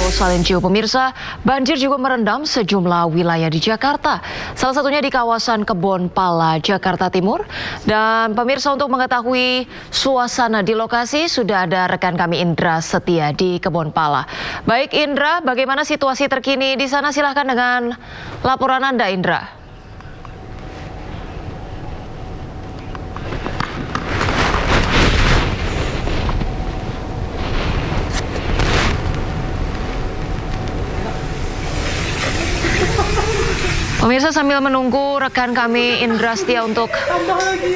Salencio. Pemirsa, banjir juga merendam sejumlah wilayah di Jakarta. Salah satunya di kawasan Kebon Pala, Jakarta Timur. Dan pemirsa, untuk mengetahui suasana di lokasi sudah ada rekan kami Indra Setia di Kebon Pala. Baik Indra, bagaimana situasi terkini di sana? Silahkan dengan laporan Anda, Indra. Pemirsa, sambil menunggu rekan kami Indra Setia untuk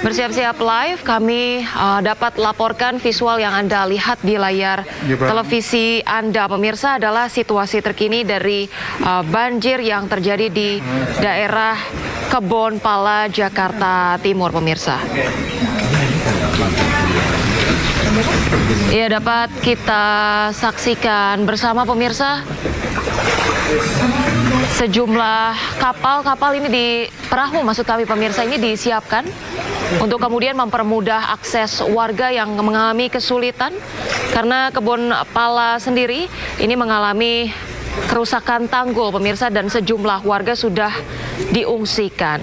bersiap-siap live, kami dapat laporkan visual yang Anda lihat di layar televisi Anda. Pemirsa, adalah situasi terkini dari banjir yang terjadi di daerah Kebon Pala, Jakarta Timur, pemirsa. Ya, dapat kita saksikan bersama pemirsa. Sejumlah kapal ini di perahu, maksud kami pemirsa, ini disiapkan untuk kemudian mempermudah akses warga yang mengalami kesulitan karena Kebon Pala sendiri ini mengalami kerusakan tanggul, pemirsa, dan sejumlah warga sudah diungsikan.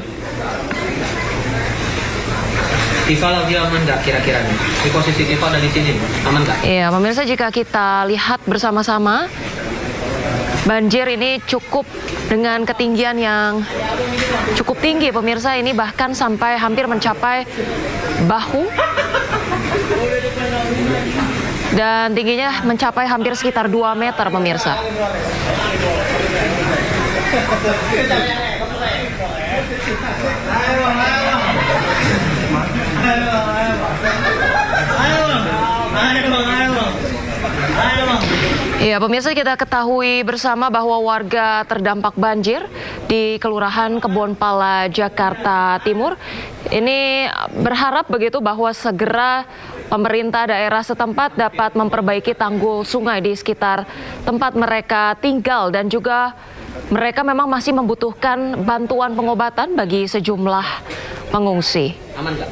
Tifa lagi aman nggak kira-kira nih? Di posisi Tifa ada di sini, aman nggak? Iya, pemirsa, jika kita lihat bersama-sama, banjir ini cukup dengan ketinggian yang cukup tinggi, pemirsa. Ini bahkan sampai hampir mencapai bahu. Dan tingginya mencapai hampir sekitar 2 meter, pemirsa. Ya, pemirsa, kita ketahui bersama bahwa warga terdampak banjir di Kelurahan Kebon Pala, Jakarta Timur ini berharap begitu bahwa segera pemerintah daerah setempat dapat memperbaiki tanggul sungai di sekitar tempat mereka tinggal, dan juga mereka memang masih membutuhkan bantuan pengobatan bagi sejumlah pengungsi. Aman nggak?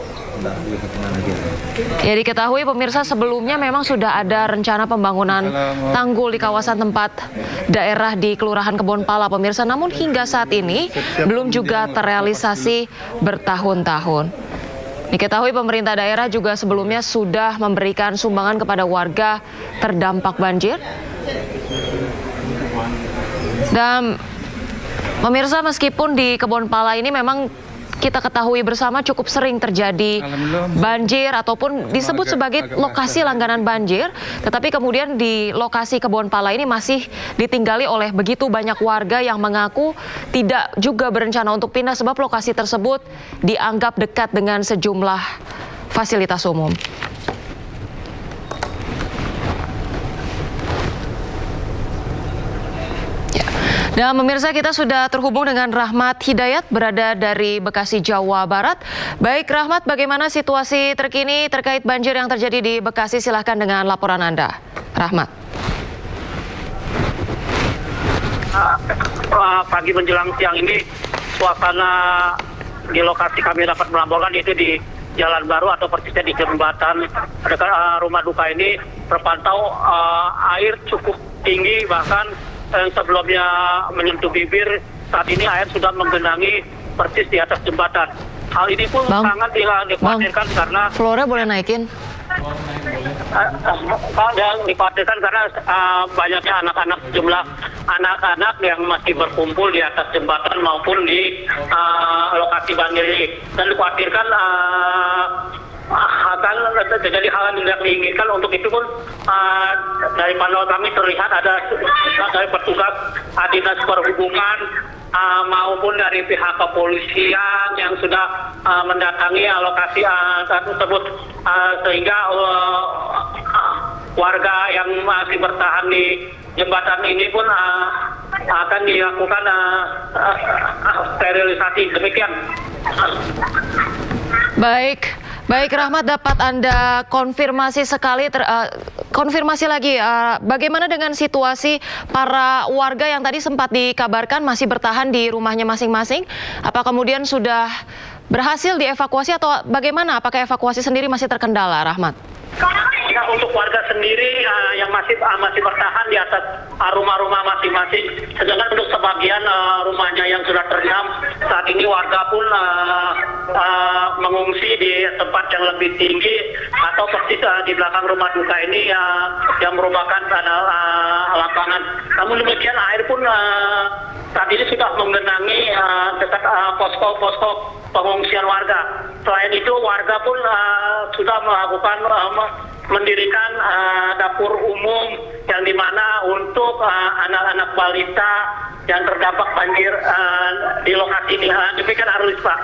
Ya, diketahui pemirsa, sebelumnya memang sudah ada rencana pembangunan tanggul di kawasan tempat daerah di Kelurahan Kebon Pala, pemirsa. Namun hingga saat ini belum juga terrealisasi bertahun-tahun. Diketahui pemerintah daerah juga sebelumnya sudah memberikan sumbangan kepada warga terdampak banjir. Dan pemirsa, meskipun di Kebon Pala ini memang kita ketahui bersama cukup sering terjadi banjir ataupun disebut sebagai lokasi langganan banjir, tetapi kemudian di lokasi Kebon Pala ini masih ditinggali oleh begitu banyak warga yang mengaku tidak juga berencana untuk pindah sebab lokasi tersebut dianggap dekat dengan sejumlah fasilitas umum. Dan pemirsa, kita sudah terhubung dengan Rahmat Hidayat, berada dari Bekasi, Jawa Barat. Baik Rahmat, bagaimana situasi terkini terkait banjir yang terjadi di Bekasi? Silahkan dengan laporan Anda, Rahmat. Pagi menjelang siang ini, suasana di lokasi kami dapat melaporkan itu di Jalan Baru atau persisnya di jembatan dekat rumah duka ini terpantau air cukup tinggi, bahkan yang sebelumnya menyentuh bibir, saat ini air sudah menggenangi persis di atas jembatan. Hal ini pun sangat dikhawatirkan karena Flora boleh naikin? yang dikhawatirkan karena banyaknya anak-anak, jumlah anak-anak yang masih berkumpul di atas jembatan maupun di lokasi banjir ini, dan dikhawatirkan akan terjadi hal yang tidak diinginkan. Untuk itu pun dari pantauan kami terlihat ada dari petugas dinas perhubungan maupun dari pihak kepolisian yang sudah mendatangi lokasi tersebut, sehingga warga yang masih bertahan di jembatan ini pun akan dilakukan sterilisasi. Demikian. Baik Rahmat, dapat Anda konfirmasi konfirmasi lagi, bagaimana dengan situasi para warga yang tadi sempat dikabarkan masih bertahan di rumahnya masing-masing? Apa kemudian sudah berhasil dievakuasi atau bagaimana? Apakah evakuasi sendiri masih terkendala, Rahmat? Ya, untuk warga sendiri yang masih bertahan di atas rumah-rumah masing-masing. Sedangkan untuk sebagian rumahnya yang sudah terendam, saat ini warga pun mengungsi di tempat yang lebih tinggi atau persis di belakang rumah duka ini yang merupakan lapangan. Namun demikian air pun saat ini sudah menggenangi dekat posko-posko pengungsian warga. Selain itu warga pun sudah melakukan mendirikan dapur umum yang dimana untuk anak-anak balita yang terdampak banjir di lokasi ini. Demikian Arlis, Pak.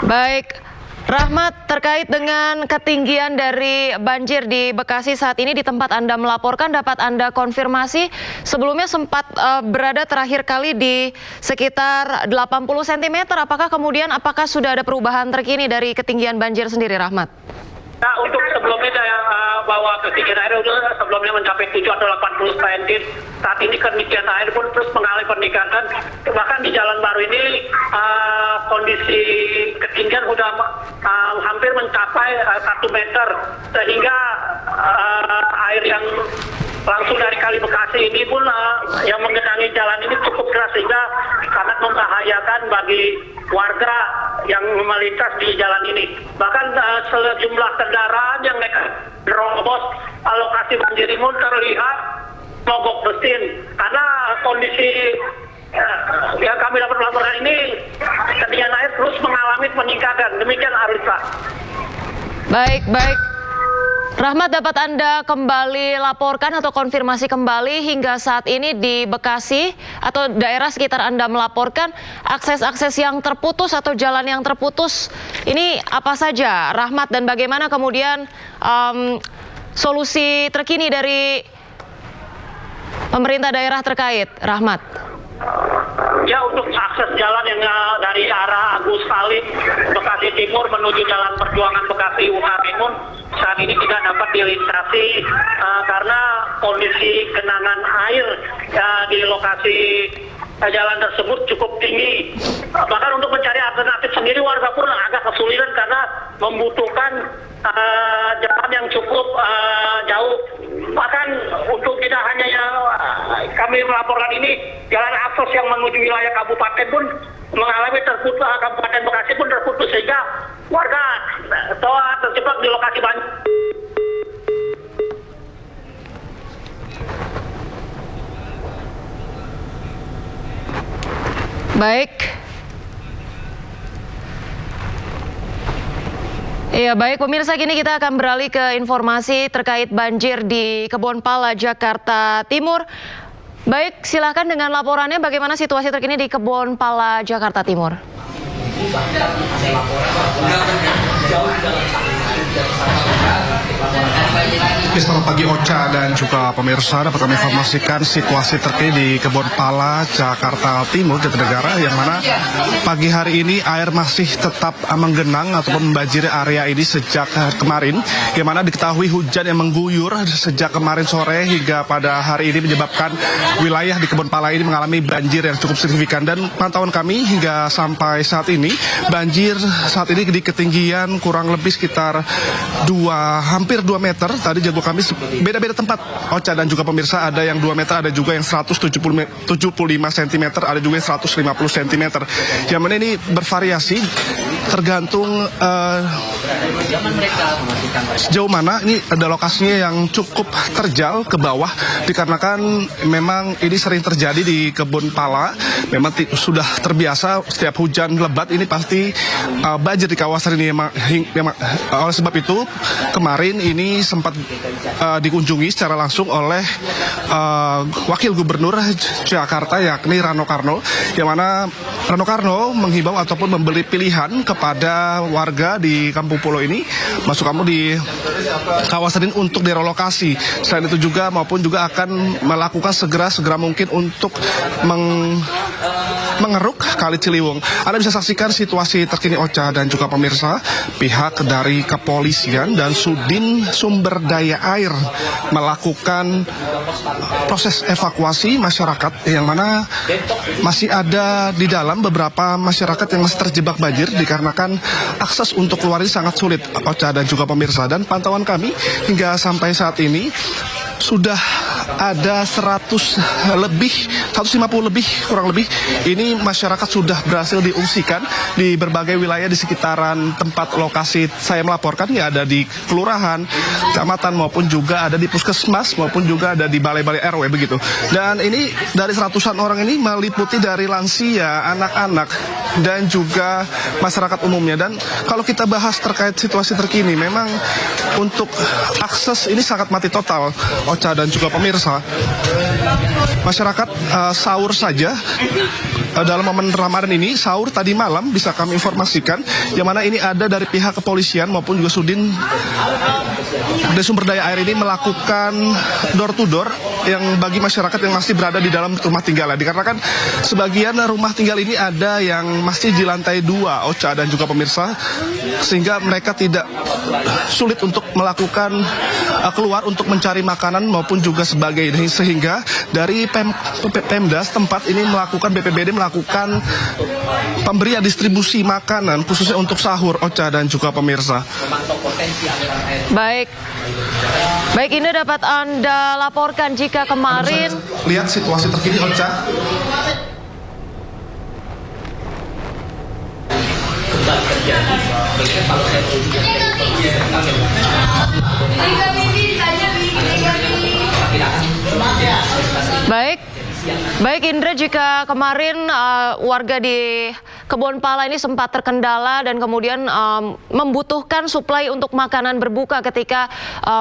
Baik, Rahmat, terkait dengan ketinggian dari banjir di Bekasi saat ini di tempat Anda melaporkan, dapat Anda konfirmasi sebelumnya sempat berada terakhir kali di sekitar 80 cm. Apakah sudah ada perubahan terkini dari ketinggian banjir sendiri, Rahmat? Nah, untuk sebelumnya saya bahwa ketinggian air sebelumnya mencapai 7 atau 80 cm. Saat ini ketinggian air pun terus mengalami peningkatan. Bahkan di Jalan Baru ini kondisi ketinggian sudah hampir mencapai 1 meter. Sehingga air yang langsung dari Kali Bekasi ini pun yang menggenangi jalan ini cukup deras sehingga sangat membahayakan bagi warga yang melintas di jalan ini. Bahkan sejumlah kendaraan yang nerobos lokasi banjir ini terlihat mogok mesin karena kondisi yang kami dapat melaporkan ini ketinggian air terus mengalami peningkatan. Demikian Arisa. Baik. Rahmat, dapat Anda kembali laporkan atau konfirmasi kembali hingga saat ini di Bekasi atau daerah sekitar Anda melaporkan akses-akses yang terputus atau jalan yang terputus ini apa saja, Rahmat, dan bagaimana kemudian solusi terkini dari pemerintah daerah terkait, Rahmat? Ya, untuk akses jalan yang dari arah Agus Salim Bekasi Timur menuju Jalan Perjuangan Bekasi Ukarimun saat ini tidak dapat dilintasi karena kondisi genangan air di lokasi jalan tersebut cukup tinggi. Bahkan untuk mencari alternatif sendiri warga pun agak kesulitan karena membutuhkan jalan yang cukup jauh. Bahkan untuk tidak hanya yang kami melaporkan ini, jalan akses yang menuju wilayah kabupaten pun mengalami terputus, Kabupaten Bekasi pun terputus sehingga warga telah terjebak di lokasi banjir. Baik. Iya, baik pemirsa, kini kita akan beralih ke informasi terkait banjir di Kebonpala, Jakarta Timur. Baik, silakan dengan laporannya bagaimana situasi terkini di Kebonpala, Jakarta Timur. Selamat pagi Ocha dan juga pemirsa, dapat kami informasikan situasi terkini di Kebonpala, Jakarta Timur, Jatinegara, yang mana pagi hari ini air masih tetap menggenang ataupun membanjiri area ini sejak kemarin, yang mana diketahui hujan yang mengguyur sejak kemarin sore hingga pada hari ini menyebabkan wilayah di Kebonpala ini mengalami banjir yang cukup signifikan. Dan pantauan kami hingga sampai saat ini, banjir saat ini di ketinggian kurang lebih sekitar hampir 2 meter. Tadi jago kami beda-beda tempat, Ocha dan juga pemirsa, ada yang 2 meter, ada juga yang 175 cm, ada juga yang 150 cm. Yang mana ini bervariasi tergantung sejauh mana ini ada lokasinya yang cukup terjal ke bawah, dikarenakan memang ini sering terjadi di Kebonpala. Memang sudah terbiasa setiap hujan lebat ini pasti banjir di kawasan ini. Oleh sebab itu kemarin ini sempat dikunjungi secara langsung oleh Wakil Gubernur Jakarta, yakni Rano Karno, yang mana Rano Karno menghimbau ataupun memberi pilihan kepada warga di Kampung Pulo ini, masuk kamu di kawasan ini untuk direlokasi. Selain itu juga maupun juga akan melakukan segera mungkin untuk mengeruk Kali Ciliwung. Anda bisa saksikan situasi terkini Ocha dan juga pemirsa, pihak dari Kepolisian kepolisian dan Sudin Sumber Daya Air melakukan proses evakuasi masyarakat yang mana masih ada di dalam beberapa masyarakat yang masih terjebak banjir dikarenakan akses untuk keluar ini sangat sulit, Ocha dan juga pemirsa. Dan pantauan kami hingga sampai saat ini sudah ada 150 lebih kurang lebih ini masyarakat sudah berhasil diungsikan di berbagai wilayah di sekitaran tempat lokasi saya melaporkan, ya ada di kelurahan, kecamatan maupun juga ada di puskesmas maupun juga ada di balai-balai RW begitu. Dan ini dari seratusan orang ini meliputi dari lansia, anak-anak dan juga masyarakat umumnya. Dan kalau kita bahas terkait situasi terkini, memang untuk akses ini sangat mati total, Ocha dan juga pemirsa. Masyarakat sahur saja dalam momen Ramadan ini, sahur tadi malam bisa kami informasikan, yang mana ini ada dari pihak kepolisian maupun juga Sudin Sumber Daya Air ini melakukan door to door yang bagi masyarakat yang masih berada di dalam rumah tinggal. Dikarenakan sebagian rumah tinggal ini ada yang masih di lantai 2, Ocha dan juga pemirsa, sehingga mereka tidak sulit untuk melakukan keluar untuk mencari makanan maupun juga sebagainya, sehingga dari Pemda setempat ini melakukan, BPBD melakukan pemberian distribusi makanan khususnya untuk sahur, Ocha dan juga pemirsa. Baik, ini dapat Anda laporkan jika kemarin lihat situasi terkini, Ocha. Baik Indra, jika kemarin warga di Kebon Pala ini sempat terkendala dan kemudian membutuhkan suplai untuk makanan berbuka ketika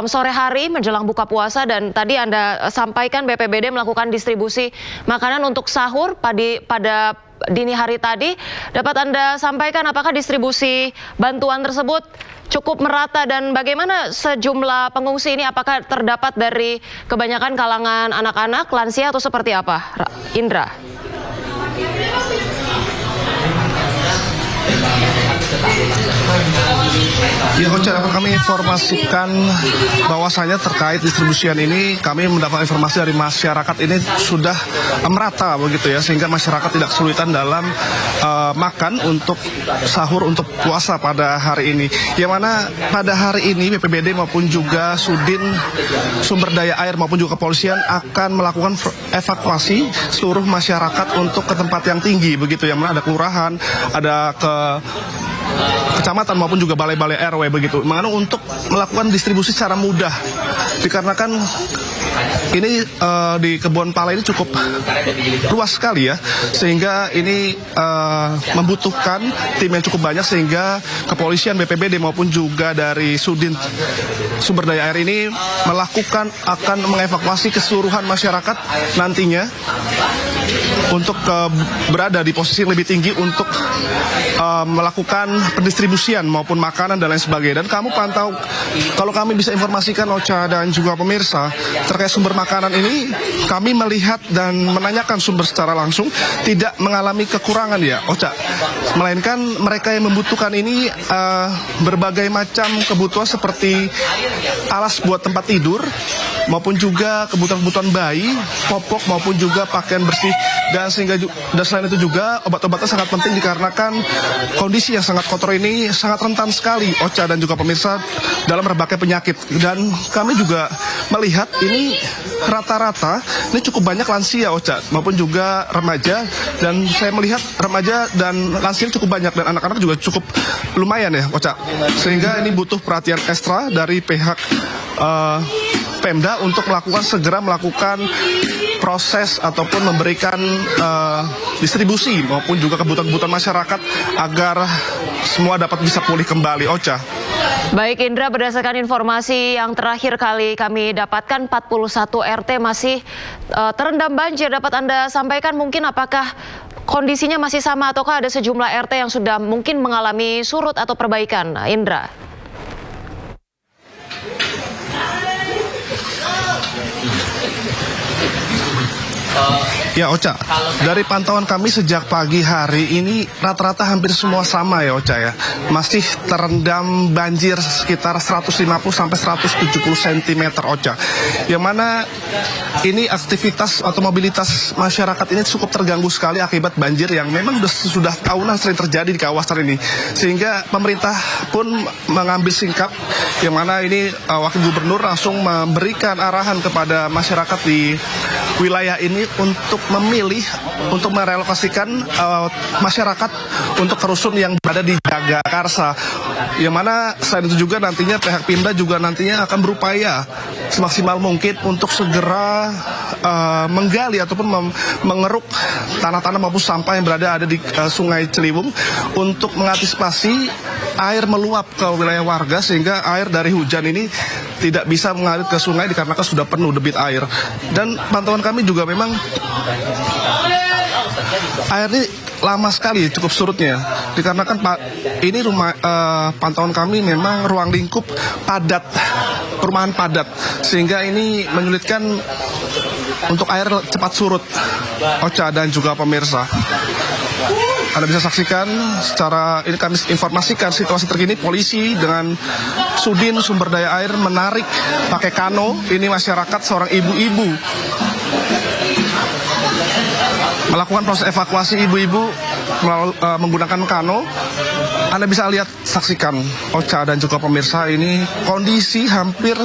sore hari menjelang buka puasa, dan tadi Anda sampaikan BPBD melakukan distribusi makanan untuk sahur pada dini hari tadi. Dapat Anda sampaikan apakah distribusi bantuan tersebut cukup merata dan bagaimana sejumlah pengungsi ini, apakah terdapat dari kebanyakan kalangan anak-anak, lansia atau seperti apa, Indra? Ya, Ocha, dapat kami informasikan bahwasanya terkait distribusian ini kami mendapat informasi dari masyarakat ini sudah merata begitu ya, sehingga masyarakat tidak kesulitan dalam makan untuk sahur untuk puasa pada hari ini. Yang mana pada hari ini BPBD maupun juga Sudin Sumber Daya Air maupun juga kepolisian akan melakukan evakuasi seluruh masyarakat untuk ke tempat yang tinggi begitu, yang mana ada kelurahan, ada kecamatan maupun juga balai-balai RW begitu. Makanya untuk melakukan distribusi secara mudah, dikarenakan ini di Kebon Pala ini cukup luas sekali ya, sehingga ini membutuhkan tim yang cukup banyak, sehingga kepolisian, BPBD maupun juga dari Sudin Sumber Daya Air ini akan mengevakuasi keseluruhan masyarakat nantinya untuk berada di posisi yang lebih tinggi untuk melakukan pendistribusian maupun makanan dan lain sebagainya. Dan kamu pantau, kalau kami bisa informasikan, Ocha dan juga pemirsa, terkait sumber makanan ini, kami melihat dan menanyakan sumber secara langsung tidak mengalami kekurangan ya, Ocha, melainkan mereka yang membutuhkan ini berbagai macam kebutuhan seperti alas buat tempat tidur maupun juga kebutuhan-kebutuhan bayi, popok maupun juga pakaian bersih, dan selain itu juga obat-obatan sangat penting dikarenakan kondisi yang sangat kotor ini sangat rentan sekali, Ocha dan juga pemirsa, dalam berbagai penyakit. Dan kami juga melihat ini rata-rata ini cukup banyak lansia, Ocha, maupun juga remaja, dan saya melihat remaja dan lansia cukup banyak, dan anak-anak juga cukup lumayan ya, Ocha, sehingga ini butuh perhatian ekstra dari pihak Pemda untuk segera melakukan proses ataupun memberikan distribusi maupun juga kebutuhan-kebutuhan masyarakat agar semua dapat bisa pulih kembali, Ocha. Baik Indra, berdasarkan informasi yang terakhir kali kami dapatkan, 41 RT masih terendam banjir. Dapat Anda sampaikan mungkin apakah kondisinya masih sama ataukah ada sejumlah RT yang sudah mungkin mengalami surut atau perbaikan, Indra? Ya Ocha, dari pantauan kami sejak pagi hari ini rata-rata hampir semua sama ya Ocha ya. Masih terendam banjir sekitar 150 sampai 170 cm Ocha. Yang mana ini aktivitas atau mobilitas masyarakat ini cukup terganggu sekali akibat banjir yang memang sudah tahunan sering terjadi di kawasan ini. Sehingga pemerintah pun mengambil sikap yang mana ini Wakil Gubernur langsung memberikan arahan kepada masyarakat di wilayah ini untuk memilih untuk merelokasikan masyarakat untuk ke rusun yang berada di Jagakarsa, yang mana selain itu juga nantinya pihak Pemda juga nantinya akan berupaya semaksimal mungkin untuk segera menggali ataupun mengeruk tanah-tanah maupun sampah yang ada di Sungai Ciliwung untuk mengantisipasi air meluap ke wilayah warga sehingga air dari hujan ini tidak bisa mengalir ke sungai dikarenakan sudah penuh debit air. Dan pantauan kami juga memang air ini lama sekali cukup surutnya dikarenakan ini pantauan kami memang ruang lingkup padat, perumahan padat, sehingga ini menyulitkan untuk air cepat surut. Ocha dan juga pemirsa, Anda bisa saksikan secara ini kami informasikan situasi terkini polisi dengan Sudin Sumber Daya Air menarik pakai kano ini masyarakat, seorang ibu-ibu melakukan proses evakuasi ibu-ibu menggunakan kano. Anda bisa lihat, saksikan Ocha dan juga pemirsa, ini kondisi hampir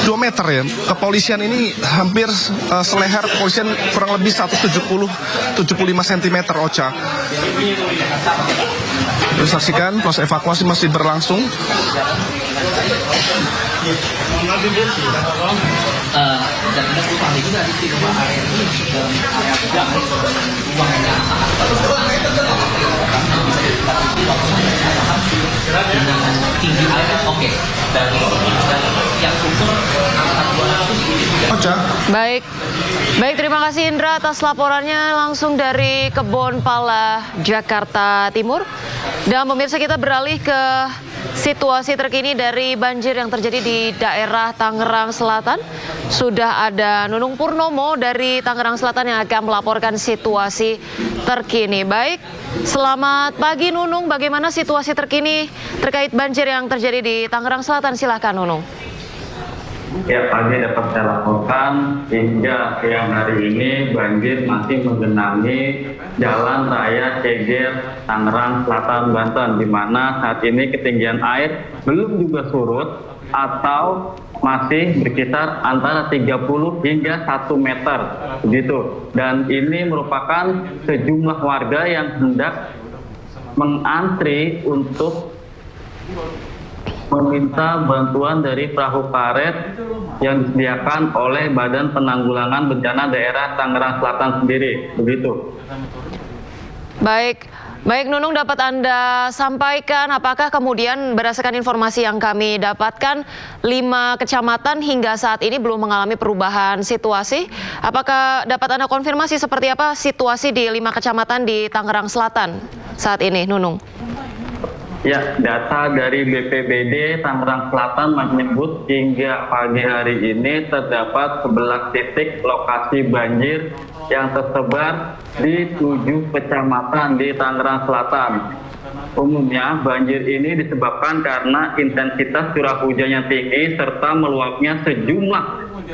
2 meter ya. Kepolisian ini hampir seleher kepolisian kurang lebih 170-75 cm Ocha. Bisa saksikan proses evakuasi masih berlangsung. Dan ada perubahan juga di sini area ini tinggi air oke dan yang sumber Ocha. Baik, terima kasih Indra atas laporannya langsung dari Kebon Pala, Jakarta Timur. Dan pemirsa, kita beralih ke situasi terkini dari banjir yang terjadi di daerah Tangerang Selatan. Sudah ada Nunung Purnomo dari Tangerang Selatan yang akan melaporkan situasi terkini. Baik, selamat pagi Nunung, bagaimana situasi terkini terkait banjir yang terjadi di Tangerang Selatan? Silakan Nunung. Ya, pagi dapat saya laporkan hingga siang hari ini banjir masih menggenangi Jalan Raya Ceger, Tangerang Selatan, Banten, di mana saat ini ketinggian air belum juga surut atau masih berkisar antara 30 hingga 1 meter begitu. Dan ini merupakan sejumlah warga yang hendak mengantri untuk meminta bantuan dari perahu karet yang disediakan oleh Badan Penanggulangan Bencana Daerah Tangerang Selatan sendiri, begitu. Baik Nunung, dapat Anda sampaikan apakah kemudian berdasarkan informasi yang kami dapatkan 5 kecamatan hingga saat ini belum mengalami perubahan situasi? Apakah dapat Anda konfirmasi seperti apa situasi di 5 kecamatan di Tangerang Selatan saat ini, Nunung? Ya, data dari BPBD Tangerang Selatan menyebut hingga pagi hari ini terdapat 11 titik lokasi banjir yang tersebar di 7 kecamatan di Tangerang Selatan. Umumnya banjir ini disebabkan karena intensitas curah hujan yang tinggi serta meluapnya sejumlah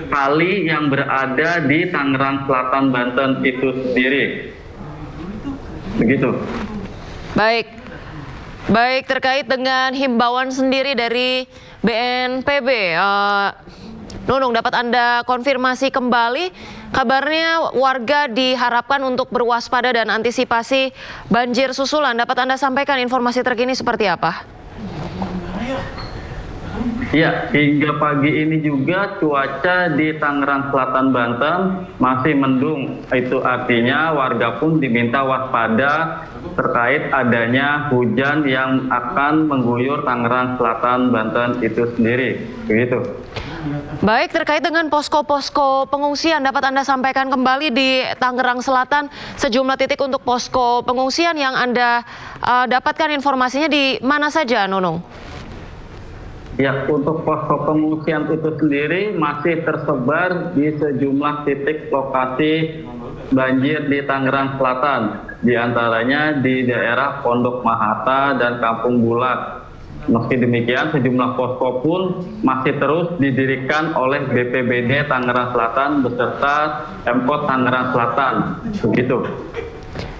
kali yang berada di Tangerang Selatan, Banten itu sendiri. Begitu. Baik, terkait dengan himbauan sendiri dari BNPB, Nunung, dapat Anda konfirmasi kembali, kabarnya warga diharapkan untuk berwaspada dan antisipasi banjir susulan. Dapat Anda sampaikan informasi terkini seperti apa? Ya, hingga pagi ini juga cuaca di Tangerang Selatan, Banten masih mendung. Itu artinya warga pun diminta waspada terkait adanya hujan yang akan mengguyur Tangerang Selatan, Banten itu sendiri. Begitu. Baik, terkait dengan posko-posko pengungsian, dapat Anda sampaikan kembali di Tangerang Selatan sejumlah titik untuk posko pengungsian yang Anda dapatkan informasinya di mana saja, Nunung? Ya, untuk posko pengungsian itu sendiri masih tersebar di sejumlah titik lokasi banjir di Tangerang Selatan, di antaranya di daerah Pondok Mahata dan Kampung Bulat. Meski demikian, sejumlah posko pun masih terus didirikan oleh BPBD Tangerang Selatan beserta Pemkot Tangerang Selatan. Begitu.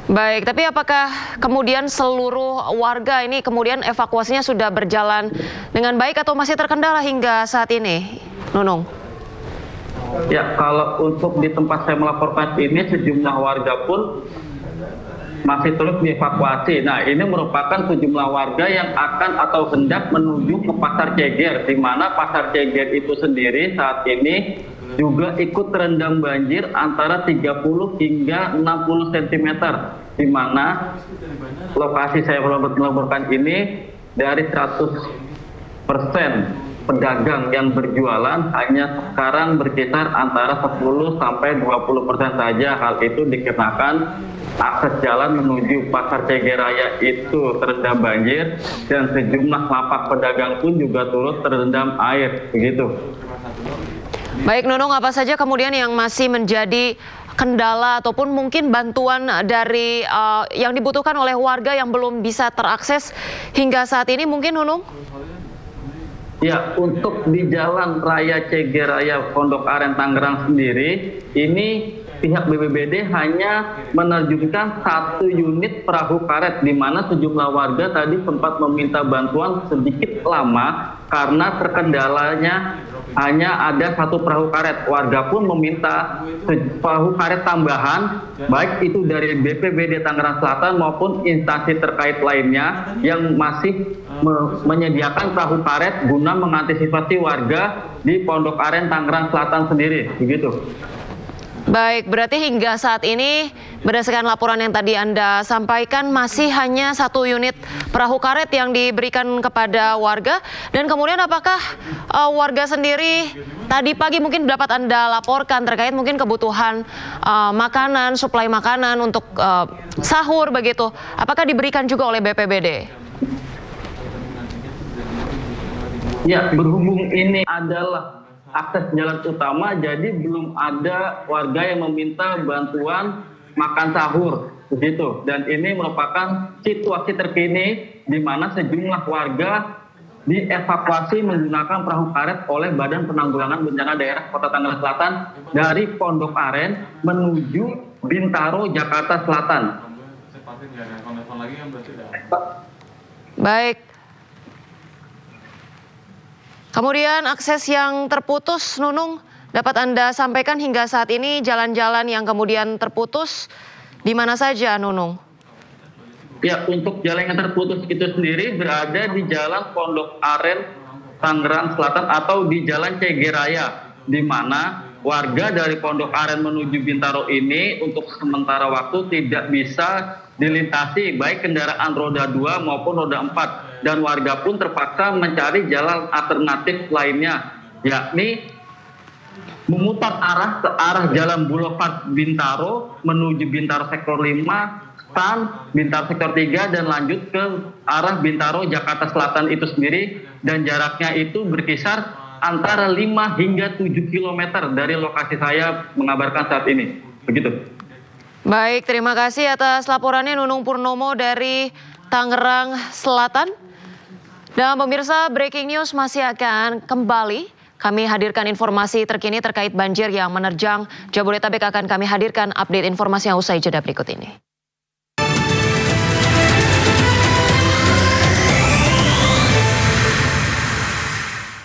Baik, tapi apakah kemudian seluruh warga ini kemudian evakuasinya sudah berjalan dengan baik atau masih terkendala hingga saat ini, Nunung? Ya, kalau untuk di tempat saya melaporkan ini, sejumlah warga pun masih terus dievakuasi. Nah, ini merupakan sejumlah warga yang akan atau hendak menuju ke Pasar Ceger, di mana Pasar Ceger itu sendiri saat ini juga ikut terendam banjir antara 30 hingga 60 cm, di mana lokasi saya melaporkan ini dari 100% pedagang yang berjualan hanya sekarang berkisar antara 10 sampai 20% saja. Hal itu dikarenakan akses jalan menuju Pasar Ceger Raya itu terendam banjir dan sejumlah lapak pedagang pun juga turut terendam air, begitu. Baik, Nunung, apa saja kemudian yang masih menjadi kendala ataupun mungkin bantuan dari yang dibutuhkan oleh warga yang belum bisa terakses hingga saat ini mungkin, Nunung? Ya, untuk di Jalan Raya Ceger Raya Pondok Aren Tangerang sendiri, ini pihak BPBD hanya menerjunkan 1 unit perahu karet, di mana sejumlah warga tadi sempat meminta bantuan sedikit lama karena terkendalanya hanya ada 1 perahu karet. Warga pun meminta perahu karet tambahan, baik itu dari BPBD Tangerang Selatan maupun instansi terkait lainnya yang masih menyediakan perahu karet guna mengantisipasi warga di Pondok Aren Tangerang Selatan sendiri, begitu. Baik, berarti hingga saat ini berdasarkan laporan yang tadi Anda sampaikan masih hanya 1 unit perahu karet yang diberikan kepada warga. Dan kemudian apakah warga sendiri tadi pagi mungkin dapat Anda laporkan terkait mungkin kebutuhan makanan, suplai makanan untuk sahur begitu. Apakah diberikan juga oleh BPBD? Ya, berhubung ini adalah akses jalan utama, jadi belum ada warga yang meminta bantuan makan sahur, begitu. Dan ini merupakan situasi terkini di mana sejumlah warga dievakuasi menggunakan perahu karet oleh Badan Penanggulangan Bencana Daerah Kota Tangerang Selatan dari Pondok Aren menuju Bintaro, Jakarta Selatan. Baik. Kemudian akses yang terputus, Nunung, dapat Anda sampaikan hingga saat ini jalan-jalan yang kemudian terputus di mana saja, Nunung? Ya, untuk jalan yang terputus itu sendiri berada di Jalan Pondok Aren Tangerang Selatan atau di Jalan Ceger Raya, di mana warga dari Pondok Aren menuju Bintaro ini untuk sementara waktu tidak bisa dilintasi baik kendaraan roda 2 maupun roda 4. Dan warga pun terpaksa mencari jalan alternatif lainnya, yakni memutar arah ke arah Jalan Boulevard Bintaro menuju Bintaro Sektor 5, STAN, Bintaro Sektor 3, dan lanjut ke arah Bintaro, Jakarta Selatan itu sendiri. Dan jaraknya itu berkisar antara 5 hingga 7 km dari lokasi saya mengabarkan saat ini. Begitu. Baik, terima kasih atas laporannya Nunung Purnomo dari Tangerang Selatan. Dan pemirsa, breaking news masih akan kembali. Kami hadirkan informasi terkini terkait banjir yang menerjang Jabodetabek. Akan kami hadirkan update informasi yang usai jeda berikut ini.